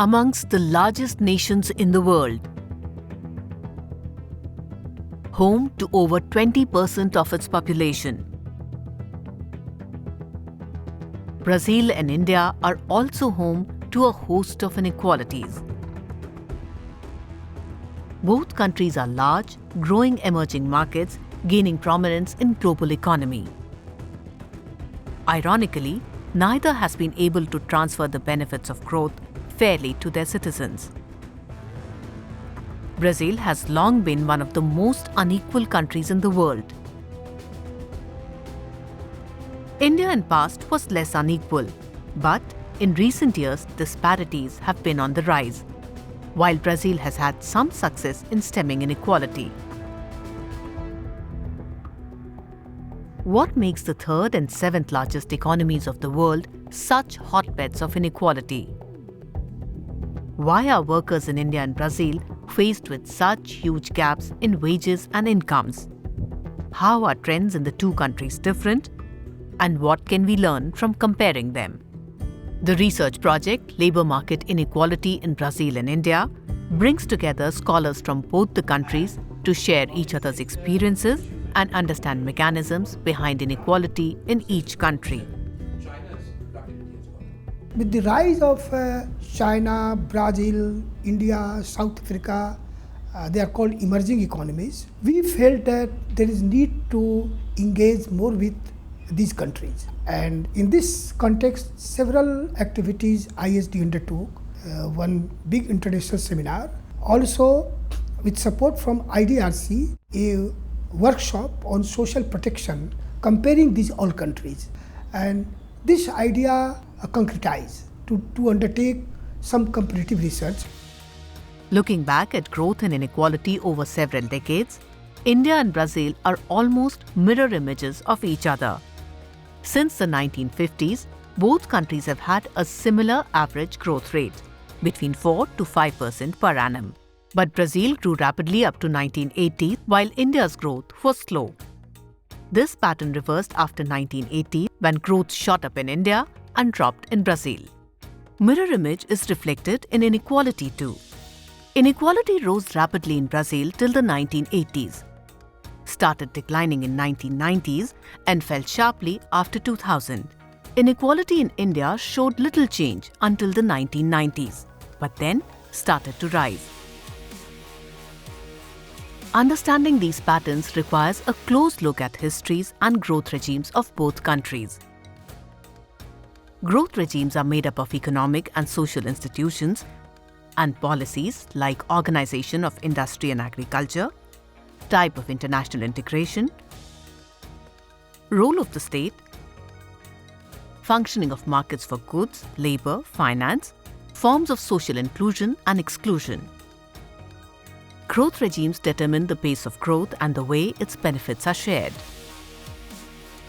amongst the largest nations in the world, home to over 20% of its population. Brazil and India are also home to a host of inequalities. Both countries are large, growing emerging markets gaining prominence in global economy. Ironically, neither has been able to transfer the benefits of growth fairly to their citizens. Brazil has long been one of the most unequal countries in the world. India in past was less unequal, but in recent years disparities have been on the rise, while Brazil has had some success in stemming inequality. What makes the third and seventh largest economies of the world such hotbeds of inequality? Why are workers in India and Brazil faced with such huge gaps in wages and incomes? How are trends in the two countries different? And what can we learn from comparing them? The research project Labour Market Inequality in Brazil and India brings together scholars from both the countries to share each other's experiences and understand mechanisms behind inequality in each country. With the rise of China, Brazil, India, South Africa, they are called emerging economies, we felt that there is need to engage more with these countries. And in this context, several activities ISD undertook, one big international seminar, also with support from IDRC, a workshop on social protection comparing these all countries. And this idea concretized to undertake some comparative research. Looking back at growth and inequality over several decades, India and Brazil are almost mirror images of each other. Since the 1950s, both countries have had a similar average growth rate, between 4 to 5% per annum. But Brazil grew rapidly up to 1980, while India's growth was slow. This pattern reversed after 1980, when growth shot up in India and dropped in Brazil. Mirror image is reflected in inequality too. Inequality rose rapidly in Brazil till the 1980s, started declining in 1990s and fell sharply after 2000. Inequality in India showed little change until the 1990s, but then started to rise. Understanding these patterns requires a close look at histories and growth regimes of both countries. Growth regimes are made up of economic and social institutions and policies like organization of industry and agriculture, type of international integration, role of the state, functioning of markets for goods, labor, finance, forms of social inclusion and exclusion. Growth regimes determine the pace of growth and the way its benefits are shared.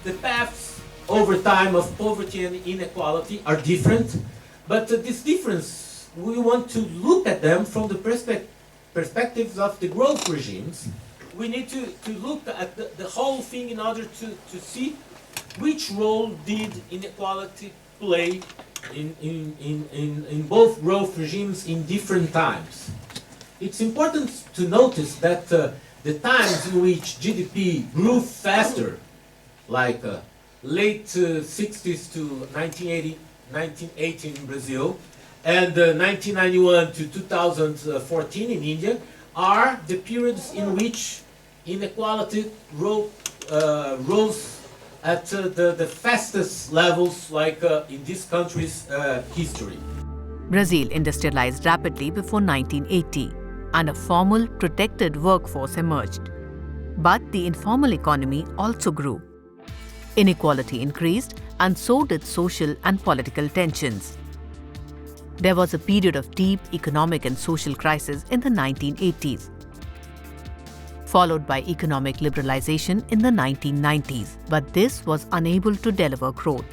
The paths over time of poverty and inequality are different, but this difference, we want to look at them from the perspectives of the growth regimes. We need to look at the whole thing in order to see which role did inequality play in both growth regimes in different times. It's important to notice that the times in which GDP grew faster, like late 60s to 1980 in Brazil, and 1991 to 2014 in India, are the periods in which inequality rose at the fastest levels, like in this country's history. Brazil industrialized rapidly before 1980, and a formal, protected workforce emerged. But the informal economy also grew. Inequality increased, and so did social and political tensions. There was a period of deep economic and social crisis in the 1980s, followed by economic liberalization in the 1990s, but this was unable to deliver growth.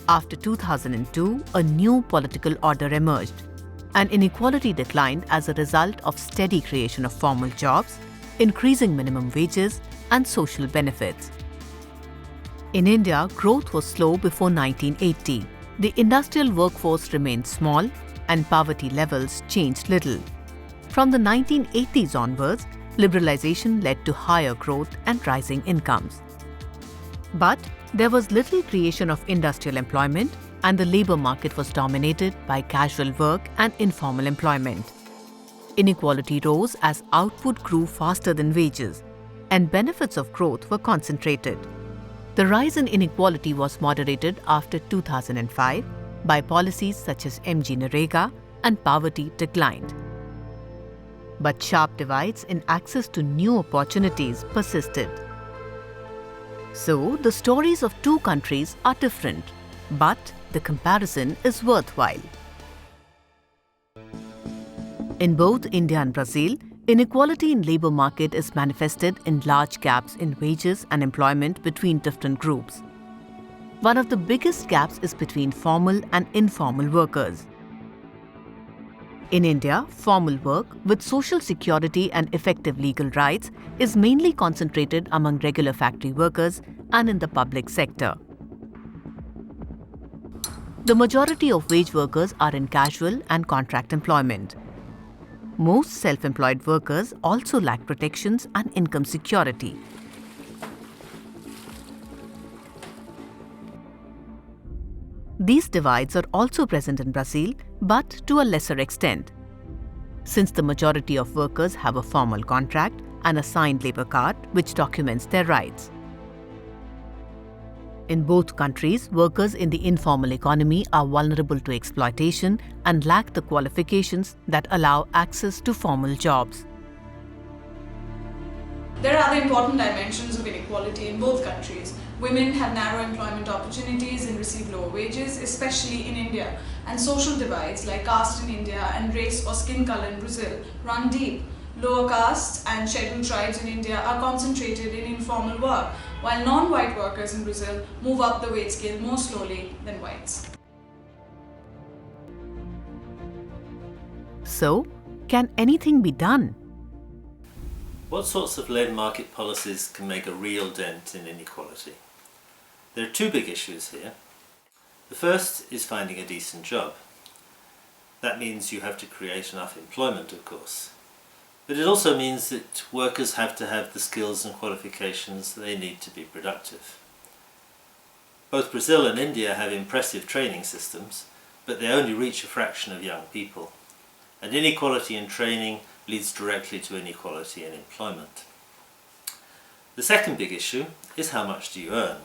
After 2002, a new political order emerged, and inequality declined as a result of steady creation of formal jobs, increasing minimum wages, and social benefits. In India, growth was slow before 1980, the industrial workforce remained small and poverty levels changed little. From the 1980s onwards, liberalization led to higher growth and rising incomes. But there was little creation of industrial employment, and the labor market was dominated by casual work and informal employment. Inequality rose as output grew faster than wages, and benefits of growth were concentrated. The rise in inequality was moderated after 2005 by policies such as MG-Narega, and poverty declined. But sharp divides in access to new opportunities persisted. So, the stories of two countries are different, but the comparison is worthwhile. In both India and Brazil, inequality in labor market is manifested in large gaps in wages and employment between different groups. One of the biggest gaps is between formal and informal workers. In India, formal work with social security and effective legal rights is mainly concentrated among regular factory workers and in the public sector. The majority of wage workers are in casual and contract employment. Most self-employed workers also lack protections and income security. These divides are also present in Brazil, but to a lesser extent. Since the majority of workers have a formal contract and a signed labor card which documents their rights. In both countries, workers in the informal economy are vulnerable to exploitation and lack the qualifications that allow access to formal jobs. There are other important dimensions of inequality in both countries. Women have narrow employment opportunities and receive lower wages, especially in India. And social divides like caste in India and race or skin color in Brazil run deep. Lower castes and scheduled tribes in India are concentrated in informal work, while non-white workers in Brazil move up the wage scale more slowly than whites. So, can anything be done? What sorts of labour market policies can make a real dent in inequality? There are two big issues here. The first is finding a decent job. That means you have to create enough employment, of course. But it also means that workers have to have the skills and qualifications they need to be productive. Both Brazil and India have impressive training systems, but they only reach a fraction of young people. And inequality in training leads directly to inequality in employment. The second big issue is how much do you earn?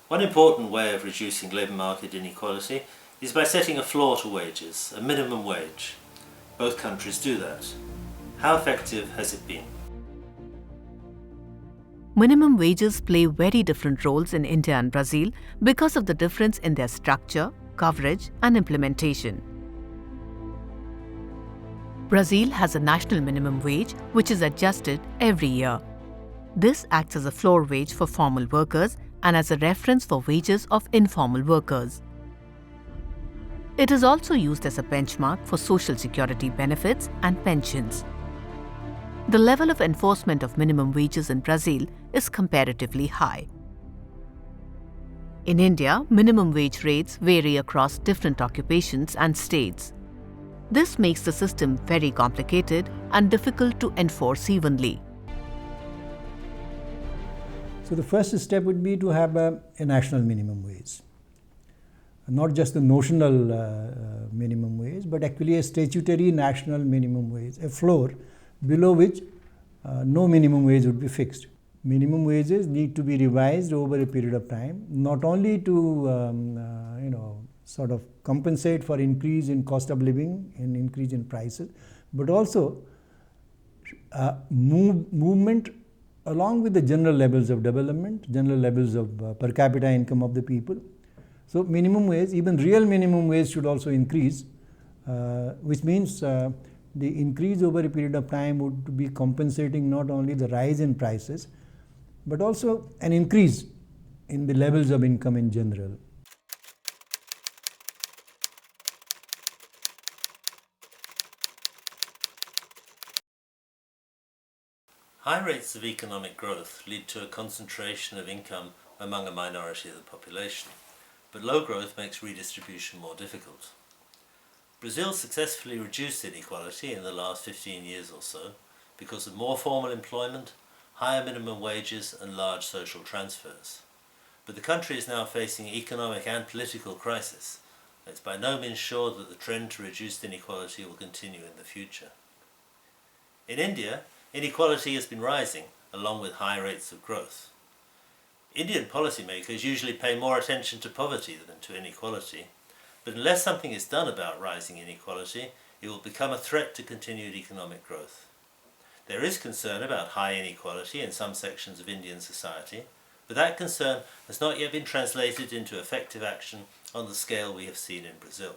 One important way of reducing labour market inequality is by setting a floor to wages, a minimum wage. Both countries do that. How effective has it been? Minimum wages play very different roles in India and Brazil because of the difference in their structure, coverage, and implementation. Brazil has a national minimum wage which is adjusted every year. This acts as a floor wage for formal workers and as a reference for wages of informal workers. It is also used as a benchmark for social security benefits and pensions. The level of enforcement of minimum wages in Brazil is comparatively high. In India, minimum wage rates vary across different occupations and states. This makes the system very complicated and difficult to enforce evenly. So the first step would be to have a national minimum wage. Not just the notional minimum wage, but actually a statutory national minimum wage, a floor below which no minimum wage would be fixed. Minimum wages need to be revised over a period of time, not only to sort of compensate for increase in cost of living and increase in prices, but also movement along with the general levels of development, general levels of per capita income of the people. So minimum wage, even real minimum wage should also increase, which means the increase over a period of time would be compensating not only the rise in prices, but also an increase in the levels of income in general. High rates of economic growth lead to a concentration of income among a minority of the population. but low growth makes redistribution more difficult. Brazil successfully reduced inequality in the last 15 years or so because of more formal employment, higher minimum wages and large social transfers. But the country is now facing economic and political crisis. It's by no means sure that the trend to reduced inequality will continue in the future. In India, inequality has been rising, along with high rates of growth. Indian policymakers usually pay more attention to poverty than to inequality, but unless something is done about rising inequality, it will become a threat to continued economic growth. There is concern about high inequality in some sections of Indian society, but that concern has not yet been translated into effective action on the scale we have seen in Brazil.